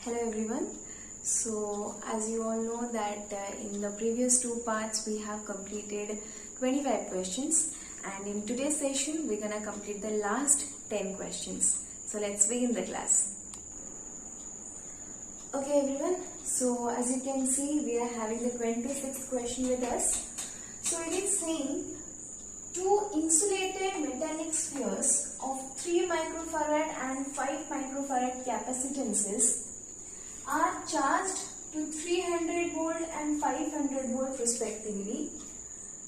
Hello everyone. So as you all know that in the previous two parts we have completed 25 questions, and in today's session we're gonna complete the last 10 questions. So let's begin the class. Okay everyone, so as you can see we are having the 26th question with us. So it is saying two insulated metallic spheres of 3 microfarad and 5 microfarad capacitances are charged to 300 volt and 500 volt respectively.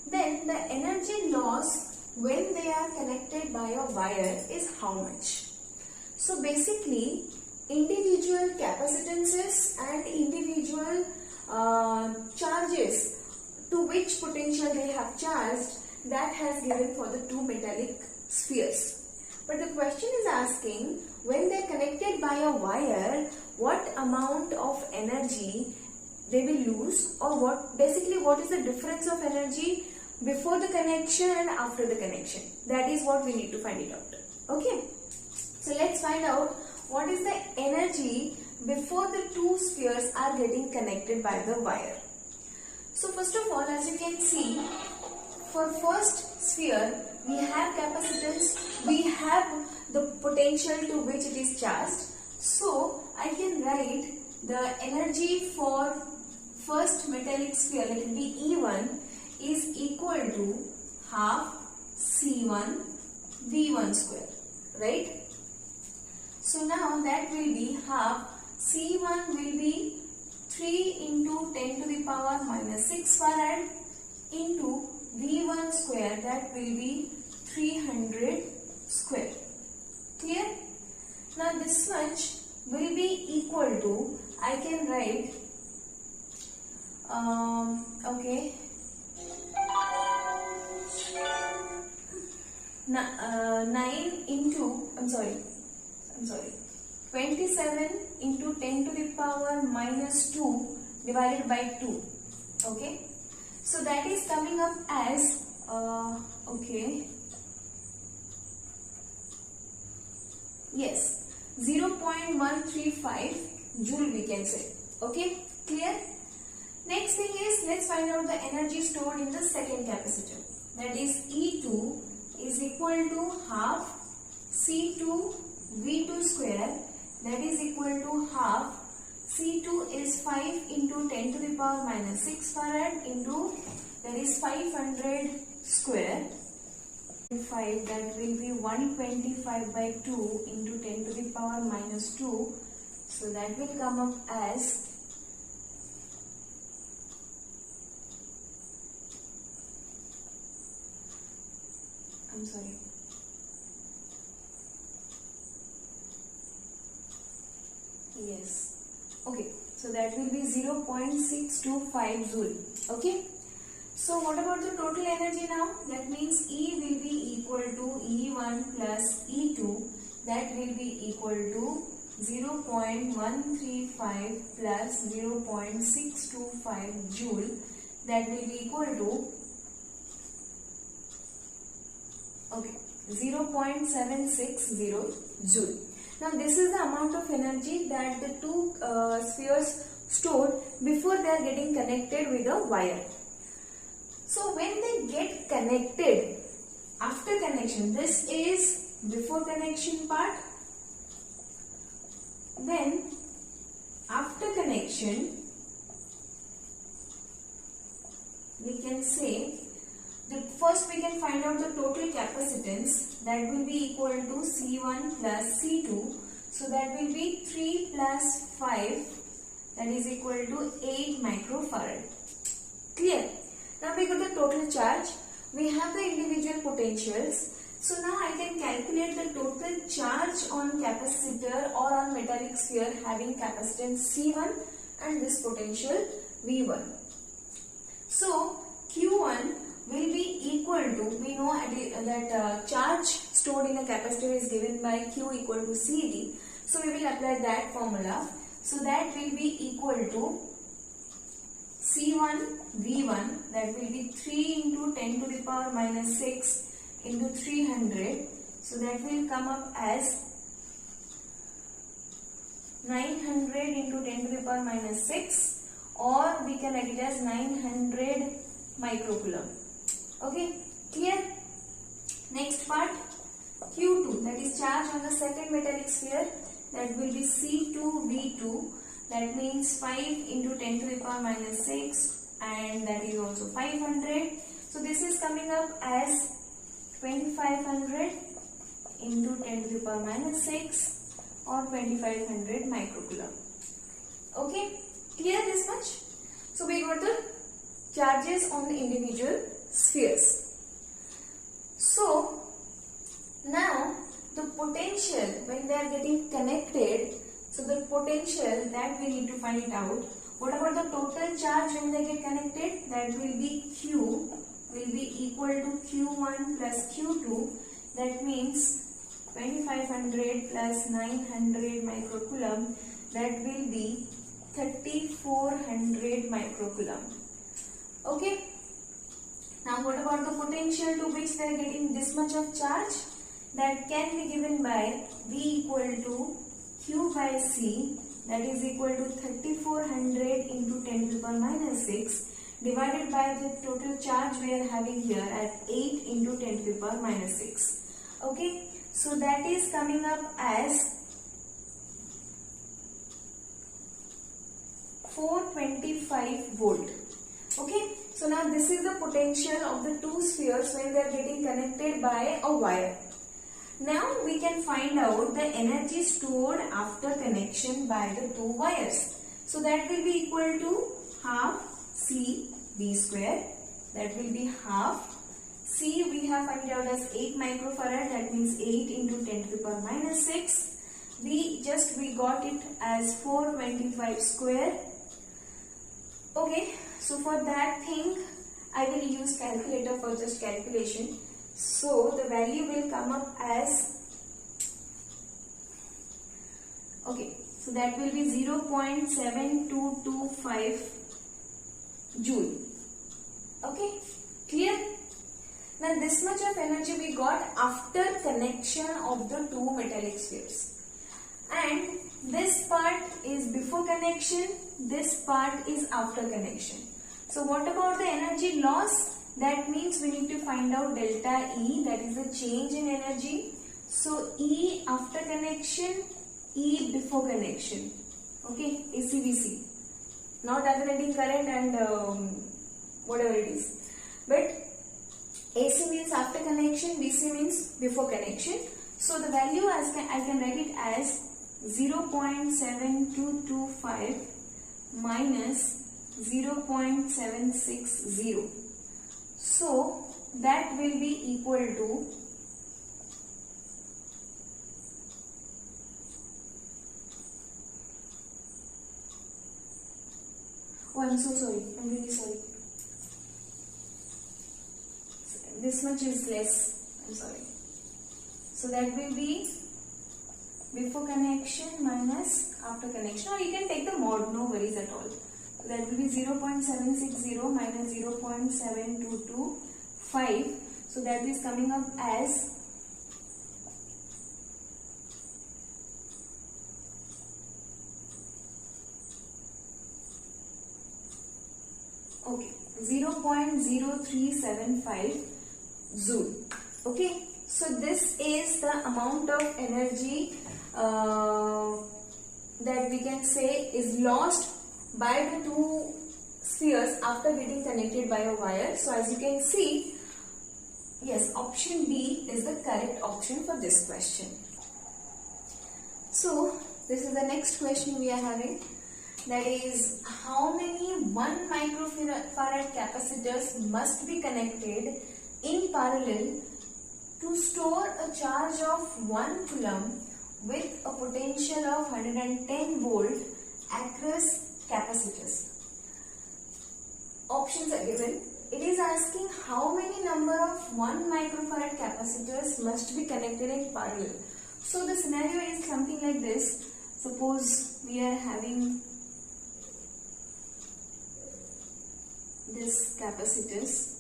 Then the energy loss when they are connected by a wire is how much? So basically individual capacitances and individual charges to which potential they have charged, that has given for the two metallic spheres. But the question is asking, when they are connected by a wire, what amount of energy they will lose, or what is the difference of energy before the connection and after the connection. That is what we need to find it out. Okay, so let's find out what is the energy before the two spheres are getting connected by the wire. So first of all, as you can see, for first sphere we have capacitance, we have the potential to which it is charged. So I can write the energy for first metallic sphere, let it be E1, is equal to half C1 V1 square, right? So now that will be half C1 will be 3 into 10 to the power minus 6 farad into V1 square, that will be 300 square. Clear? Now this much will be equal to, I can write 27 into 10 to the power minus 2 divided by 2. Okay, so that is coming up as yes, 0.135 joule we can say. Okay, clear? Next thing is, let's find out the energy stored in the second capacitor. That is E2 is equal to half C2 V2 square, that is equal to half C2 is 5 into 10 to the power minus 6 farad into, that is 500 square. 5, that will be 125 by 2 into 10 to the power minus 2. So that will come up as so that will be 0.625 joule. Okay. So what about the total energy now? That means E will be equal to E1 plus E2, that will be equal to 0.135 plus 0.625 joule, that will be equal to 0.760 joule. Now this is the amount of energy that the two spheres stored before they are getting connected with a wire. So when they get connected, after connection, this is before connection part, then after connection we can say, first we can find out the total capacitance, that will be equal to C1 plus C2. So that will be 3 plus 5, that is equal to 8 microfarad. Clear? Now we got the total charge, we have the individual potentials. So now I can calculate the total charge on capacitor or on metallic sphere having capacitance C1 and this potential V1. So Q1 will be equal to, we know that charge stored in a capacitor is given by Q equal to CD. So we will apply that formula. So that will be equal to C1 V1, that will be 3 into 10 to the power minus 6 into 300. So that will come up as 900 into 10 to the power minus 6, or we can write it as 900 microcoulomb. Okay, clear? Next part, Q2, that is charge on the second metallic sphere, that will be C2V2, that means 5 into 10 to the power minus 6, and that is also 500. So this is coming up as 2500 into 10 to the power minus 6, or 2500 microcoulomb. Okay, clear this much? So we got the charges on the individual spheres. So now the potential when they are getting connected, so the potential that we need to find it out. What about the total charge when they get connected? That will be Q will be equal to Q1 plus Q2. That means 2500 plus 900 microcoulomb, that will be 3400 microcoulomb. Okay. Now what about the potential to which they are getting this much of charge? That can be given by V equal to Q by C, that is equal to 3400 into 10 to the power minus 6 divided by the total charge we are having here at 8 into 10 to the power minus 6. Okay, so that is coming up as 425 volt. Okay, so now this is the potential of the two spheres when they are getting connected by a wire. Now we can find out the energy stored after connection by the two wires. So that will be equal to half C V square. That will be half. C we have found out as 8 microfarad. That means 8 into 10 to the power minus 6. We got it as 425 square. Okay. So for that thing, I will use calculator for just calculation. So the value will come up as, okay, so that will be 0.7225 joule. Okay, clear? Now this much of energy we got after connection of the two metallic spheres. And this part is before connection, this part is after connection. So what about the energy loss? That means we need to find out delta E, that is the change in energy. So E after connection, E before connection. Okay, AC/DC. Not alternating current and whatever it is. But AC means after connection, DC means before connection. So the value I can write it as 0.7225 minus 0.760. So that will be equal to oh, I'm so sorry. I'm really sorry. This much is less. I'm sorry. So that will be before connection minus after connection, or you can take the mod, no worries at all. So that will be 0.760 minus 0.7225. So that is coming up as okay, 0.0375 joule. Okay, so this is the amount of energy that we can say is lost by the two spheres after getting connected by a wire. So as you can see, yes, option B is the correct option for this question. So this is the next question we are having. That is, how many 1 microfarad capacitors must be connected in parallel to store a charge of 1 coulomb with a potential of 110 volt across capacitors? Options are given. It is asking how many number of 1 microfarad capacitors must be connected in parallel. So the scenario is something like this. Suppose we are having this capacitors.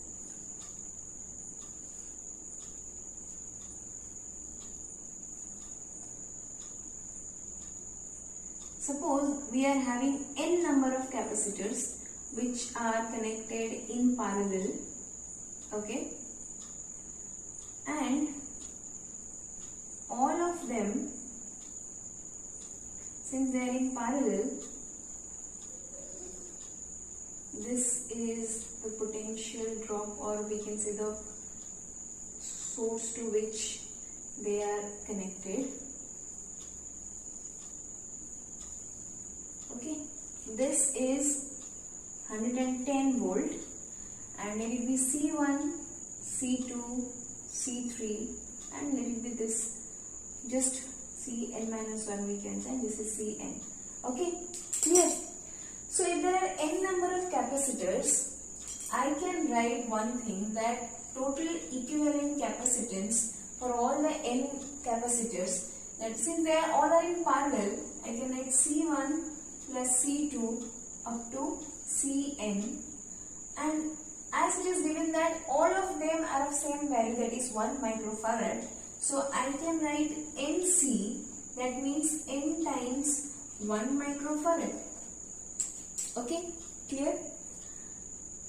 suppose we are having n number of capacitors which are connected in parallel, okay, and all of them, since they are in parallel, this is the potential drop, or we can say the source to which they are connected. Okay, this is 110 volt, and let it be C1, C2, C3, and let it be this, just Cn minus 1 we can say, and this is Cn. Okay, clear? So if there are n number of capacitors, I can write one thing, that total equivalent capacitance for all the n capacitors, that since they are all in parallel, I can write C1 plus C2 up to Cn, and as it is given that all of them are of same value, that is 1 microfarad, so I can write Nc, that means n times 1 microfarad. Okay, clear?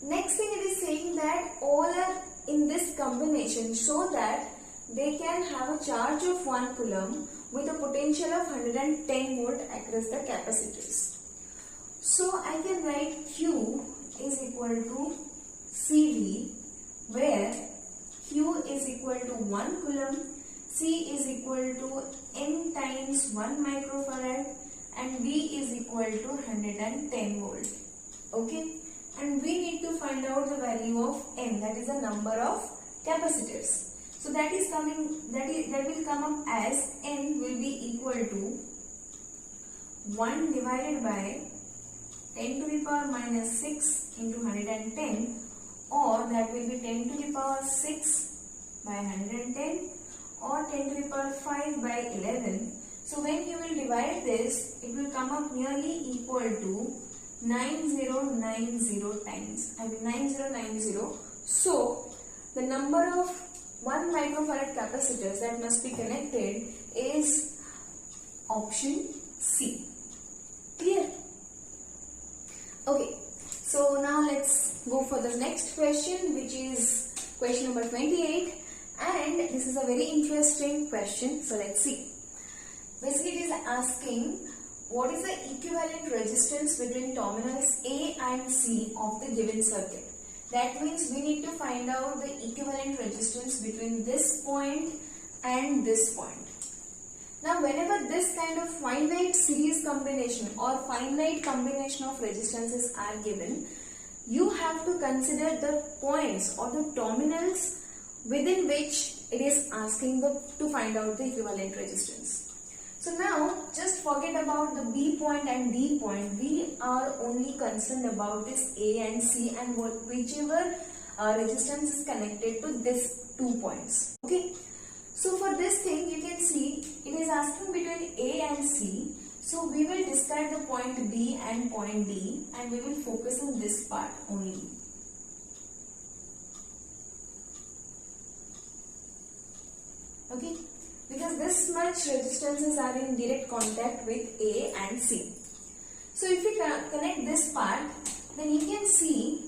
Next thing, it is saying that all are in this combination so that they can have a charge of 1 coulomb with a potential of 110 volt across the capacitors. So I can write Q is equal to CV, where Q is equal to 1 coulomb, C is equal to N times 1 microfarad, and V is equal to 110 volt. Okay, and we need to find out the value of N, that is the number of capacitors. So that is coming, that will come up as N will be equal to 1 divided by 10 to the power minus 6 into 110, or that will be 10 to the power 6 by 110, or 10 to the power 5 by 11. So when you will divide this, it will come up nearly equal to 9090 times. 9090. So the number of 1 microfarad capacitors that must be connected is option C. Clear? Okay. So now let's go for the next question, which is question number 28, and this is a very interesting question. So let's see. Basically, it is asking what is the equivalent resistance between terminals A and C of the given circuit. That means we need to find out the equivalent resistance between this point and this point. Now, whenever this kind of finite series combination or finite combination of resistances are given, you have to consider the points or the terminals within which it is asking to find out the equivalent resistance. So now, just forget about the B point and D point. We are only concerned about this A and C, and whichever resistance is connected to these 2 points. Okay. So for this thing, you can see it is asking between A and C. So we will discard the point B and point D, and we will focus on this part only. Okay. Because this much resistances are in direct contact with A and C. So if we connect this part, then you can see,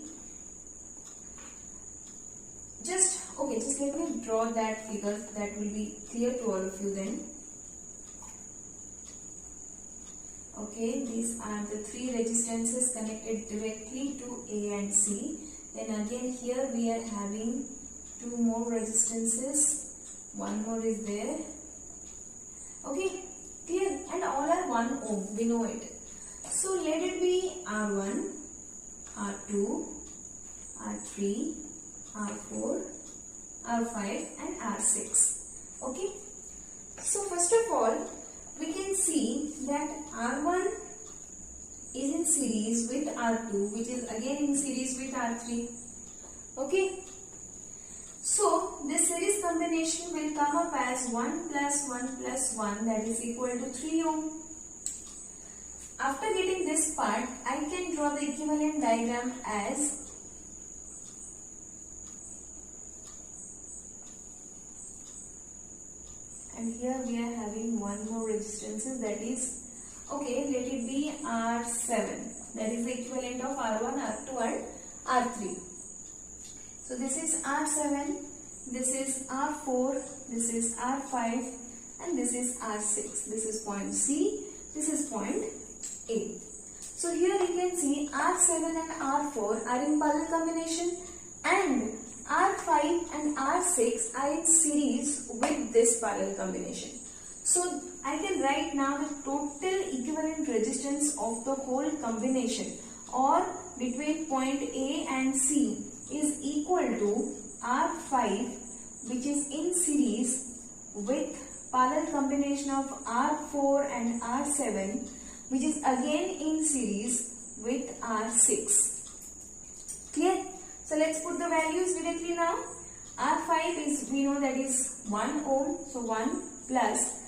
just let me draw that figure, that will be clear to all of you then. Okay, these are the 3 resistances connected directly to A and C. Then again here we are having 2 more resistances. One more is there. Okay, clear? And all are 1 ohm, we know it. So let it be R1, R2, R3, R4, R5 and R6. Okay. So first of all, we can see that R1 is in series with R2, which is again in series with R3. Okay. So this series combination will come up as 1 plus 1 plus 1, that is equal to 3 ohm. After getting this part, I can draw the equivalent diagram as and here we are having one more resistance, that is Okay, let it be R7. That is the equivalent of R1, R2 and R3. So this is R7, this is R4, this is R5 and this is R6. This is point C, this is point A. So here you can see R7 and R4 are in parallel combination and R5 and R6 are in series with this parallel combination. So I can write now the total equivalent resistance of the whole combination or between point A and C is equal to R5, which is in series with parallel combination of R4 and R7, which is again in series with R6. Clear? So let's put the values directly now. R5 is, we know that is 1 ohm, so 1 plus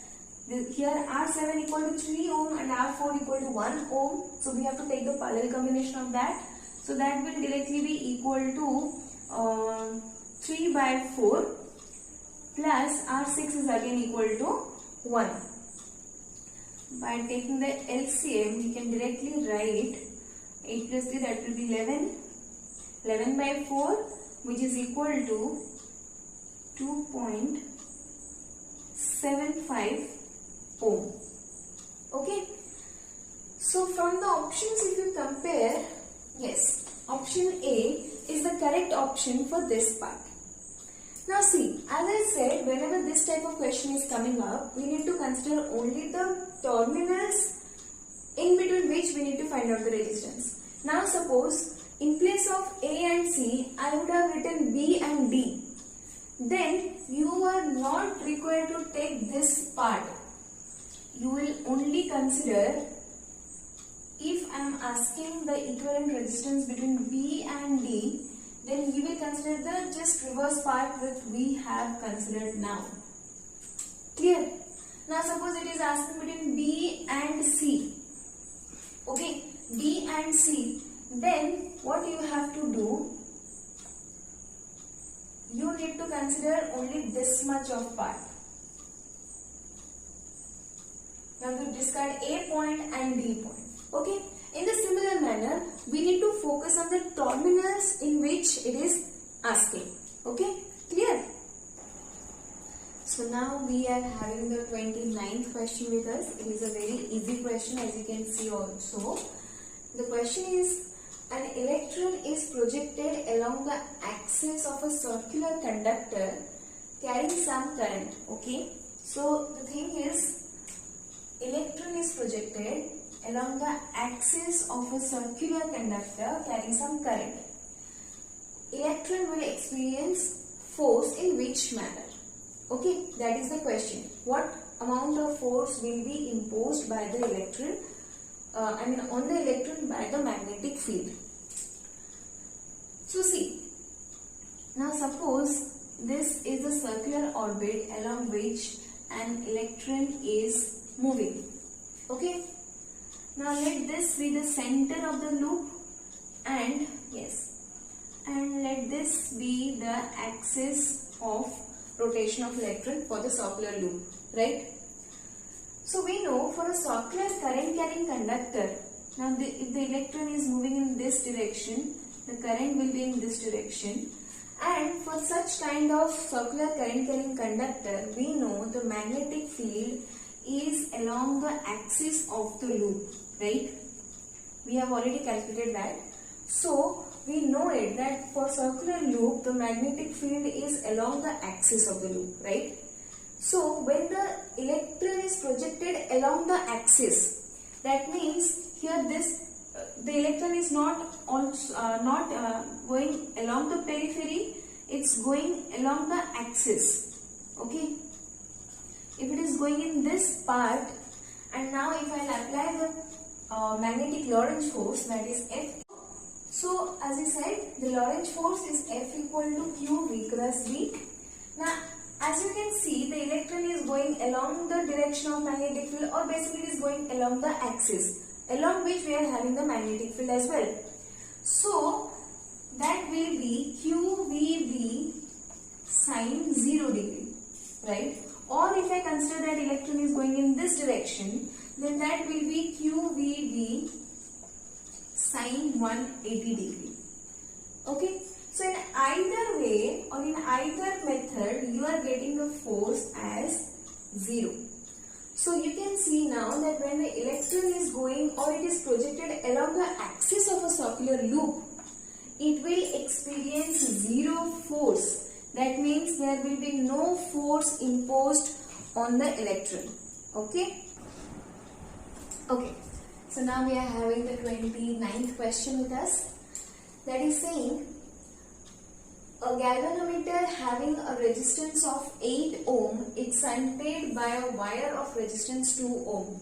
here R7 equal to 3 ohm and R4 equal to 1 ohm. So we have to take the parallel combination of that. So that will directly be equal to 3 by 4 plus R6 is again equal to 1. By taking the LCM, we can directly write 8 plus 3, that will be 11. 11 by 4, which is equal to 2.75 ohm. Okay. So from the options, if you compare, yes, option A is the correct option for this part. Now see, as I said, whenever this type of question is coming up, we need to consider only the terminals in between which we need to find out the resistance. Now suppose in place of A and C, I would have written B and D. Then you are not required to take this part. You will only consider, if I am asking the equivalent resistance between B and D, then you will consider the just reverse part which we have considered now. Clear? Now suppose it is asking between B and C. Okay, B and C. Then what you have to do, you need to consider only this much of part. You have to discard A point and D point. Okay. In the similar manner, we need to focus on the terminals in which it is asking. Okay. Clear? So now we are having the 29th question with us. It is a very easy question, as you can see also. The question is, an electron is projected along the axis of a circular conductor carrying some current. Okay. So the thing is, electron is projected along the axis of a circular conductor carrying some current. Electron will experience force in which manner? Okay, that is the question. What amount of force will be imposed by the electron, on the electron by the magnetic field? So see, now suppose this is a circular orbit along which an electron is moving. Okay. Now let this be the center of the loop and let this be the axis of rotation of electron for the circular loop, right? So we know for a circular current carrying conductor, now if the electron is moving in this direction, the current will be in this direction, and for such kind of circular current carrying conductor, we know the magnetic field is along the axis of the loop, right? We have already calculated that. So we know it that for circular loop, the magnetic field is along the axis of the loop, right? So when the electron is projected along the axis, that means here the electron is not going along the periphery, it's going along the axis. Okay. If it is going in this part, and now if I apply the magnetic Lorentz force, that is F. So as I said, the Lorentz force is F equal to Q V cross B. Now as you can see, the electron is going along the direction of magnetic field, or basically it is going along the axis, along which we are having the magnetic field as well. So that will be QVV sine 0 degree, right? Or if I consider that electron is going in this direction, then that will be QVD sine 180 degree. Okay, so in either way or in either method you are getting the force as 0. So you can see now that when the electron is going or it is projected along the axis of a circular loop, it will experience 0 force. That means there will be no force imposed on the electron. Okay? Okay. So now we are having the 29th question with us. That is saying, a galvanometer having a resistance of 8 ohm is shunted by a wire of resistance 2 ohm.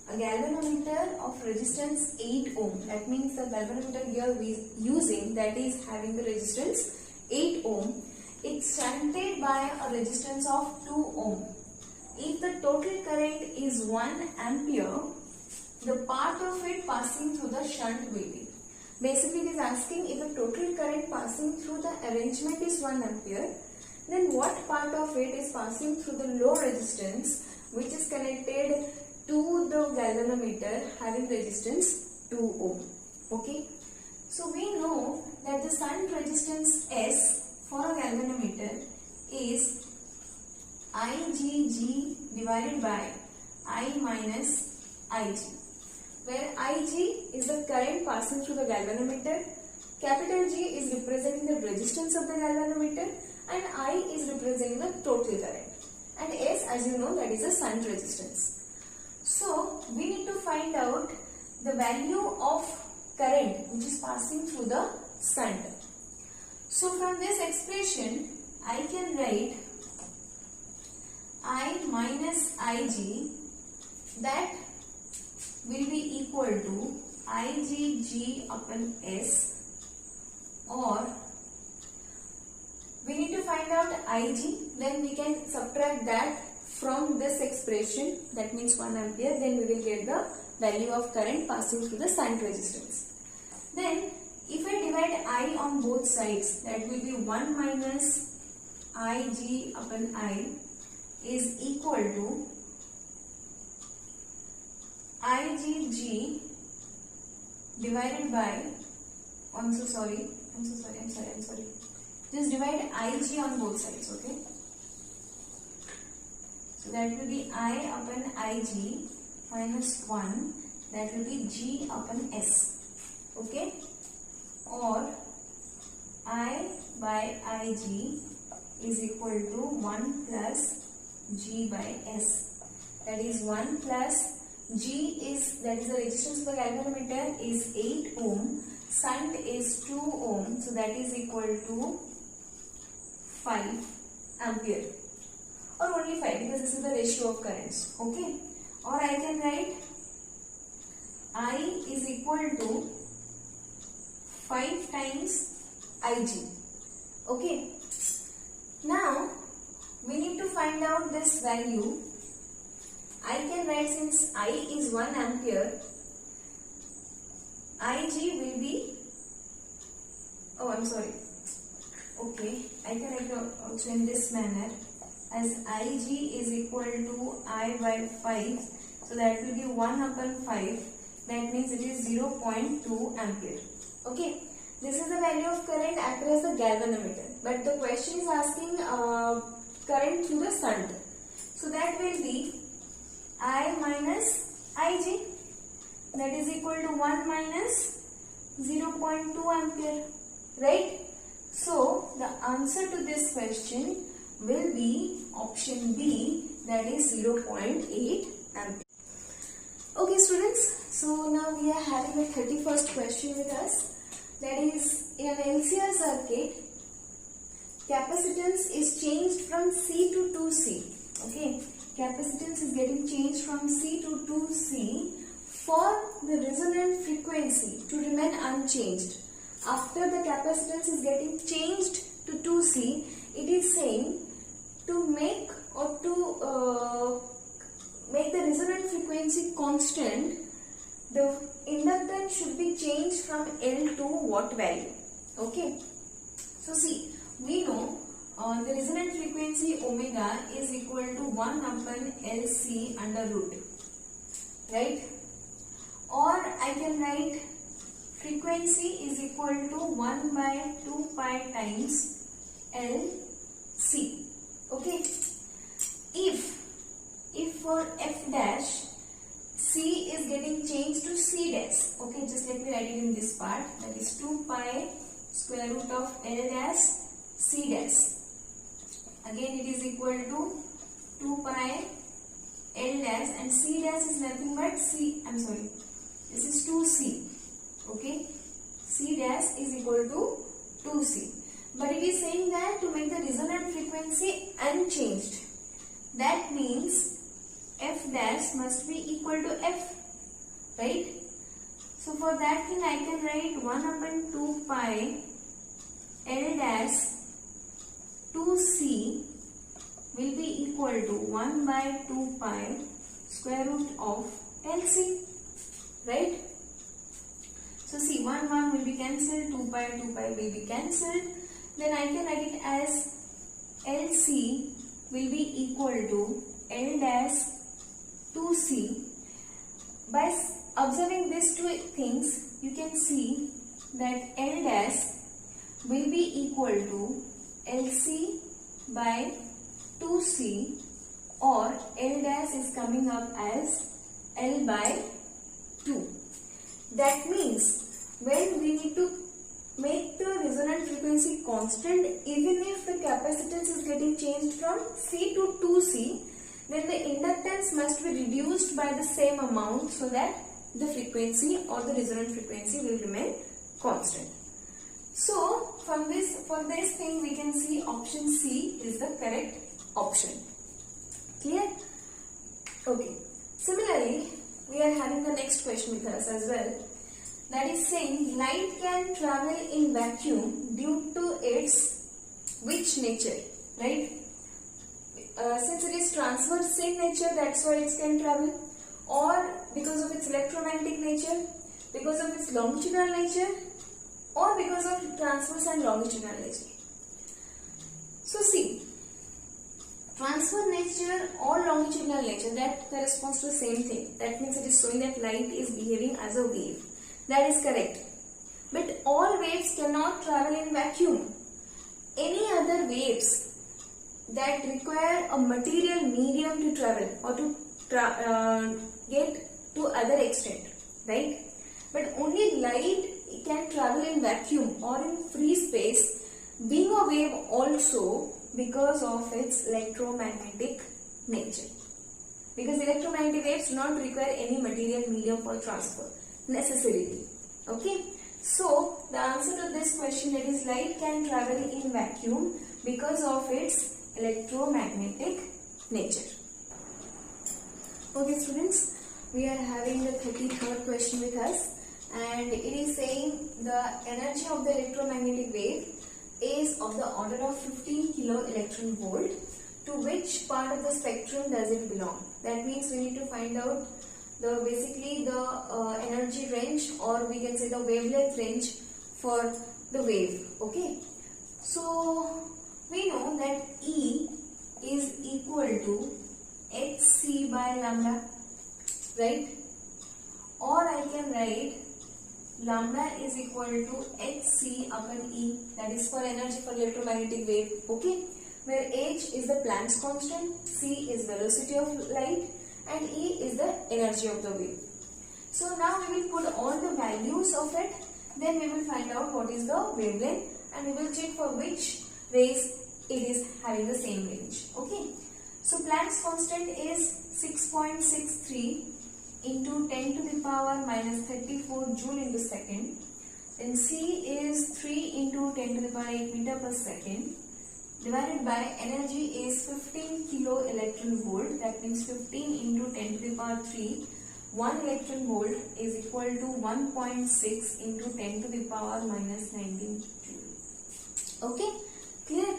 A galvanometer of resistance 8 ohm. That means the galvanometer you are using, that is having the resistance 8 ohm. It's shunted by a resistance of 2 ohm. If the total current is 1 ampere, the part of it passing through the shunt will be. Basically, it is asking if the total current passing through the arrangement is 1 ampere, then what part of it is passing through the low resistance which is connected to the galvanometer having resistance 2 ohm. Okay. So we know that the shunt resistance S for a galvanometer is IgG divided by I minus Ig, where Ig is the current passing through the galvanometer, capital G is representing the resistance of the galvanometer, and I is representing the total current, and S, as you know, that is the shunt resistance. So we need to find out the value of current which is passing through the shunt. So from this expression I can write I minus Ig, that will be equal to IgG upon S, or we need to find out Ig, then we can subtract that from this expression, that means 1 ampere, then we will get the value of current passing through the shunt resistance. Then if I divide I on both sides, that will be 1 minus Ig upon I is equal to IgG divided by, I'm sorry. Just divide Ig on both sides, okay? So that will be I upon Ig minus 1, that will be G upon S, okay? Or I by Ig is equal to 1 plus G by S, that is 1 plus G is, that is the resistance of the galvanometer, is 8 ohm, shunt is 2 ohm, so that is equal to 5 ampere, or only 5 because this is the ratio of currents, okay? Or I can write I is equal to 5 times Ig, okay? Now we need to find out this value. I can write, since I is 1 ampere, Ig will be, okay, I can write also in this manner, as Ig is equal to I by 5, so that will be 1 upon 5, that means it is 0.2 ampere, okay. This is the value of current across the galvanometer, but the question is asking current through the shunt, so that will be I minus Ig, that is equal to 1 minus 0.2 ampere, right? So the answer to this question will be option B, that is 0.8 ampere. Okay students, so now we are having the 31st question with us, that is, in an LCR circuit, capacitance is changed from C to 2C, okay? Capacitance is getting changed from C to 2C for the resonant frequency to remain unchanged. After the capacitance is getting changed to 2C, it is saying to make the resonant frequency constant, the inductance should be changed from L to what value, okay? So see, we know the resonant frequency omega is equal to 1 upon LC under root. right? Or I can write frequency is equal to 1 by 2 pi times LC. Okay. If for f dash, C is getting changed to C dash. Okay, just let me write it in this part. That is 2 pi square root of L dash C dash. Again, it is equal to 2 pi L dash, and C dash is nothing but this is 2C. Okay, C dash is equal to 2C. But it is saying that to make the resonant frequency unchanged, that means f dash must be equal to f, right? So for that thing I can write 1 upon 2 pi L dash 2C will be equal to 1 by 2 pi square root of LC, right? So see, 1 will be cancelled, 2 pi will be cancelled. Then I can write it as LC will be equal to L dash 2C. By observing these two things, you can see that L dash will be equal to LC by 2C, or L dash is coming up as L by 2. That means when we need to make the resonant frequency constant, even if the capacitance is getting changed from C to 2C, then the inductance must be reduced by the same amount so that the frequency or the resonant frequency will remain constant. So for this thing we can see option C is the correct option. Clear? Okay. Similarly, we are having the next question with us as well. That is saying light can travel in vacuum due to its which nature, right? Since it is transverse in nature, that's why it can travel, or because of its electromagnetic nature, because of its longitudinal nature, or because of transverse and longitudinal nature. So see, transverse nature or longitudinal nature, that corresponds to the same thing. That means it is showing that light is behaving as a wave. That is correct. But all waves cannot travel in vacuum. Any other waves that require a material medium to travel or to get to other extent, right? But only light can travel in vacuum or in free space, being a wave also because of its electromagnetic nature. Because electromagnetic waves do not require any material medium for transfer necessarily. Okay. So the answer to this question, that is light can travel in vacuum because of its electromagnetic nature. Okay students, we are having the 33rd question with us, and it is saying the energy of the electromagnetic wave is of the order of 15 kilo electron volt. To which part of the spectrum does it belong? That means we need to find out basically the energy range, or we can say the wavelength range for the wave. Okay, so we know that E is equal to hc by lambda, right? Or I can write lambda is equal to hc upon E, that is for energy for electromagnetic wave. Okay, where h is the Planck's constant, c is velocity of light, and E is the energy of the wave. So now we will put all the values of it, then we will find out what is the wavelength, and we will check for which rays it is having the same range. Okay. So Planck's constant is 6.63 into 10 to the power minus 34 joule into second. Then C is 3 into 10 to the power 8 meter per second. Divided by energy is 15 kilo electron volt, that means 15 into 10 to the power 3. 1 electron volt is equal to 1.6 into 10 to the power minus 19 joule. Okay, clear?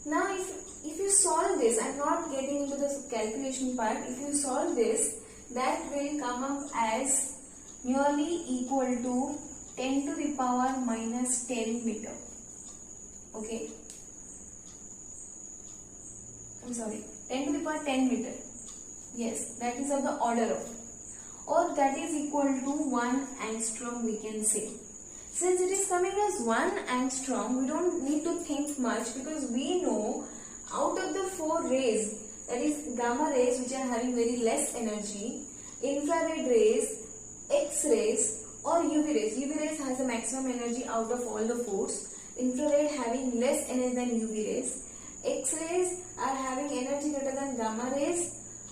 Now if you solve this, I am not getting into the calculation part, if you solve this, that will come up as nearly equal to 10 to the power minus 10 meter. Okay. I'm sorry, 10 to the power 10 meter. Yes, that is of the order of. or that is equal to 1 angstrom, we can say. Since it is coming as 1 angstrom, we don't need to think much, because we know out of the 4 rays, that is gamma rays, which are having very less energy, infrared rays, X-rays or UV rays. UV rays has a maximum energy out of all the 4s. Infrared having less energy than UV rays. X-rays are having energy greater than gamma rays,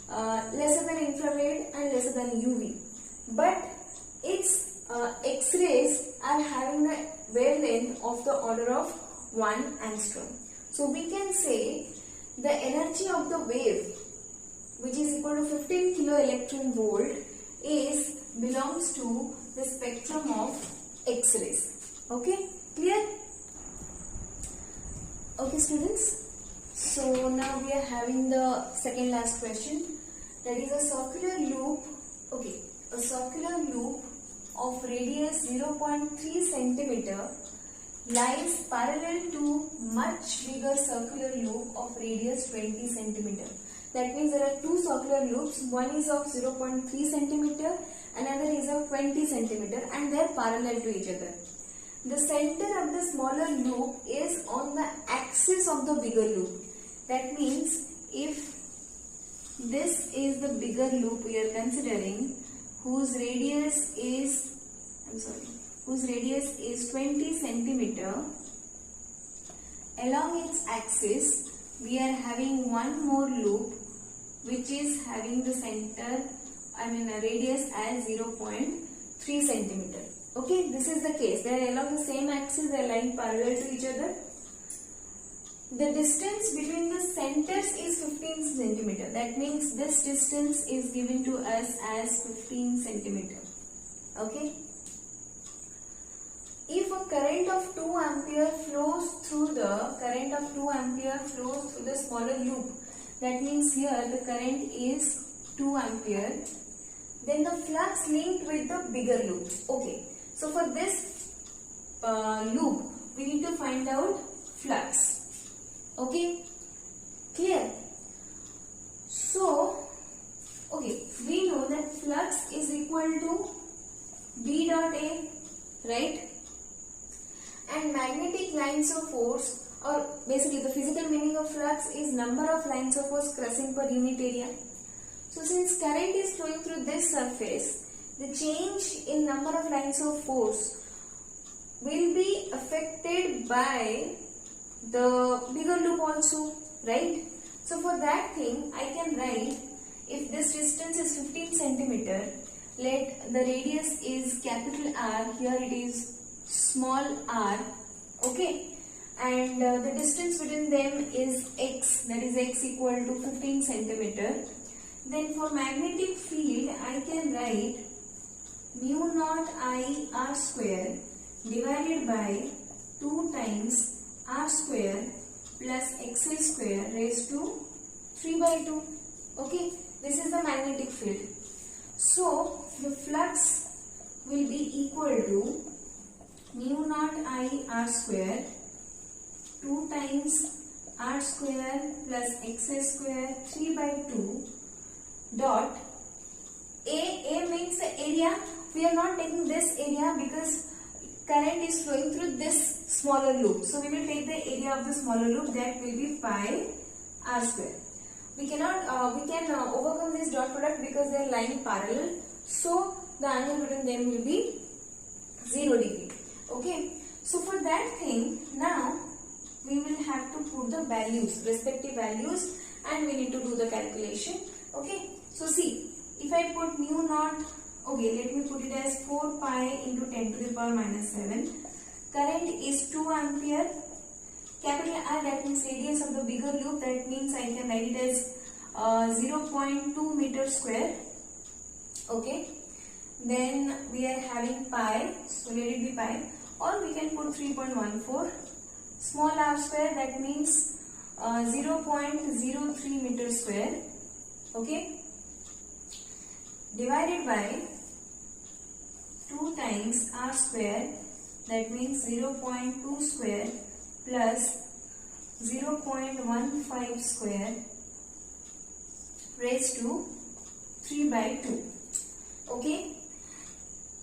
lesser than infrared and lesser than UV. But its X-rays are having the wavelength of the order of 1 angstrom. So we can say the energy of the wave, which is equal to 15 kilo electron volt, belongs to the spectrum of X-rays. Okay, clear? Okay students, so now we are having the second last question, that is a circular loop. Okay, a circular loop of radius 0.3 centimeter lies parallel to much bigger circular loop of radius 20 centimeter. That means there are two circular loops, one is of 0.3 centimeter, another is of 20 centimeter, and they are parallel to each other. The center of the smaller loop is on the axis of the bigger loop. That means if this is the bigger loop we are considering, whose radius is 20 centimeter, along its axis we are having one more loop which is having the center, a radius as 0.3 centimeter. Okay, this is the case. They are along the same axis, they are lying parallel to each other. The distance between the centers is 15 centimeter. That means this distance is given to us as 15 centimeter. Okay. If a current of 2 ampere flows through the smaller loop, that means here the current is 2 ampere, then the flux linked with the bigger loop. Okay, so for this loop we need to find out flux. Okay, clear? So, okay, we know that flux is equal to B dot A, right? And magnetic lines of force, or basically the physical meaning of flux is number of lines of force crossing per unit area. So since current is flowing through this surface, the change in number of lines of force will be affected by the bigger loop also, right? So for that thing I can write, if this distance is 15 centimeter, let the radius is capital R, here it is small r, okay, and the distance between them is x, that is x equal to 15 centimeter. Then for magnetic field I can write mu naught I r square divided by 2 times r square plus xl square raised to 3 by 2. Okay, this is the magnetic field. So the flux will be equal to mu naught I r square 2 times r square plus xl square 3 by 2 dot A means the area. We are not taking this area because current is flowing through this smaller loop. So we will take the area of the smaller loop, that will be pi r square. We can overcome this dot product because they are lying parallel. So the angle between them will be 0 degree. Okay. So for that thing, now we will have to put the values, respective values, and we need to do the calculation. Okay. So see, if I put mu naught, okay, let me put it as 4 pi into 10 to the power minus 7. Current is 2 ampere. Capital R, that means radius of the bigger loop, that means I can write it as 0.2 meter square. Okay. Then we are having pi, so let it be pi, or we can put 3.14. Small r square, that means 0.03 meter square. Okay. Divided by 2 times r square, that means 0.2 square plus 0.15 square raised to 3 by 2. Okay.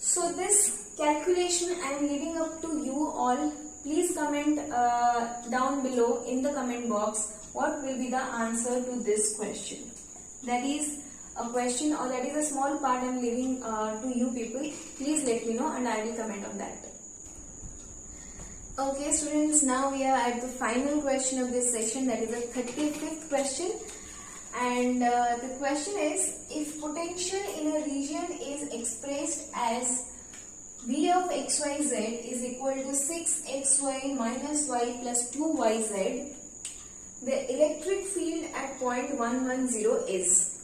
So this calculation I am leaving up to you all. Please comment down below in the comment box what will be the answer to this question. That is a question, or that is a small part I am leaving to you people. Please let me know and I will comment on that. Okay students, now we are at the final question of this session, that is the 35th question. And the question is, if potential in a region is expressed as V of xyz is equal to 6xy minus y plus 2yz, the electric field at point 110 is.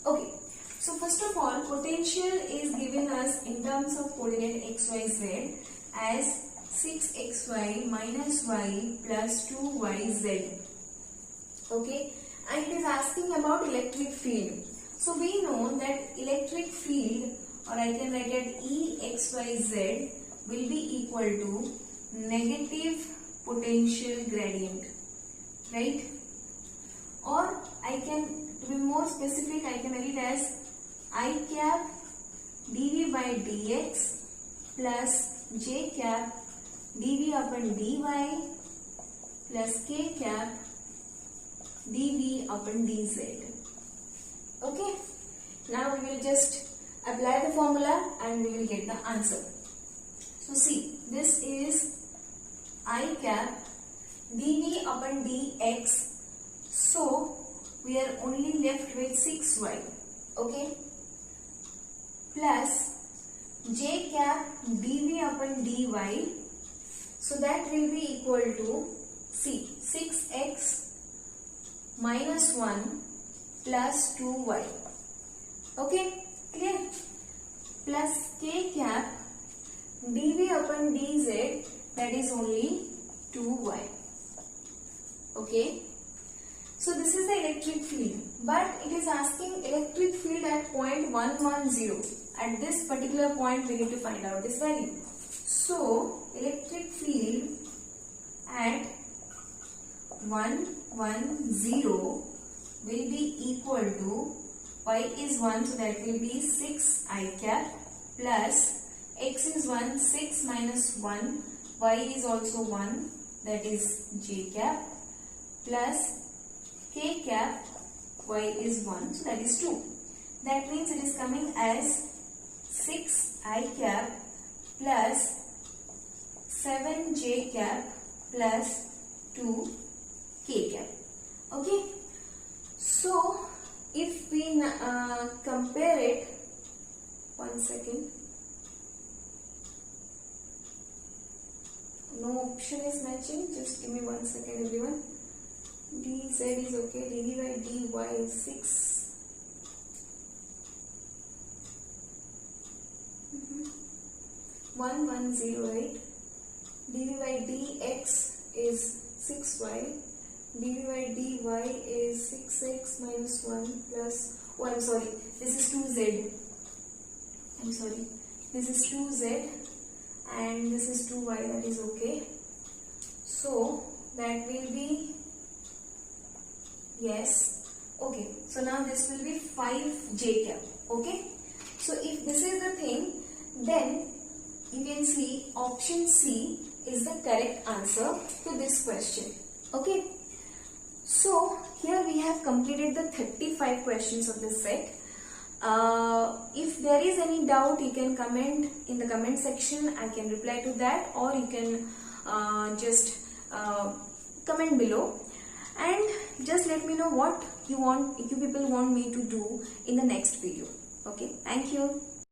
Okay, so first of all, potential is given us in terms of coordinate xyz as 6xy minus y plus 2yz. Okay, and it is asking about electric field. So we know that electric field, or I can write it EXYZ, will be equal to negative potential gradient, right? Or I can, to be more specific, I can write it as I cap dV by dx plus j cap dV upon dy plus k cap dV upon dz. Okay, now we will just apply the formula and we will get the answer. So see, this is I cap dV upon dx, so we are only left with 6y, okay, plus j cap dV upon dy, so that will be equal to, see, 6x minus 1 plus 2y, okay, clear, plus k cap dV upon dz, that is only 2y, okay. So this is the electric field, but it is asking electric field at point 110. At this particular point we need to find out this value. So electric field at 110 will be equal to, y is 1, so that will be 6 I cap, plus x is 1, 6 minus 1, y is also 1, that is j cap, plus k cap, y is 1, so that is 2. That means it is coming as 6 I cap plus 7 j cap plus 2 k cap. Okay, so if we compare it, one second, no option is matching, just give me 1 second everyone. dz is okay, dv by dy is 6. 1108, dv by dx is 6y, dv by dy is 6x minus 1 plus, oh I'm sorry, this is 2z, I'm sorry, this is 2z and this is 2y, that is okay. So that will be, yes, okay, so now this will be 5j cap, okay. So if this is the thing, then you can see option C is the correct answer to this question, okay. So here we have completed the 35 questions of this set. If there is any doubt, you can comment in the comment section. I can reply to that, or you can just comment below and just let me know what you people want me to do in the next video. Okay, thank you.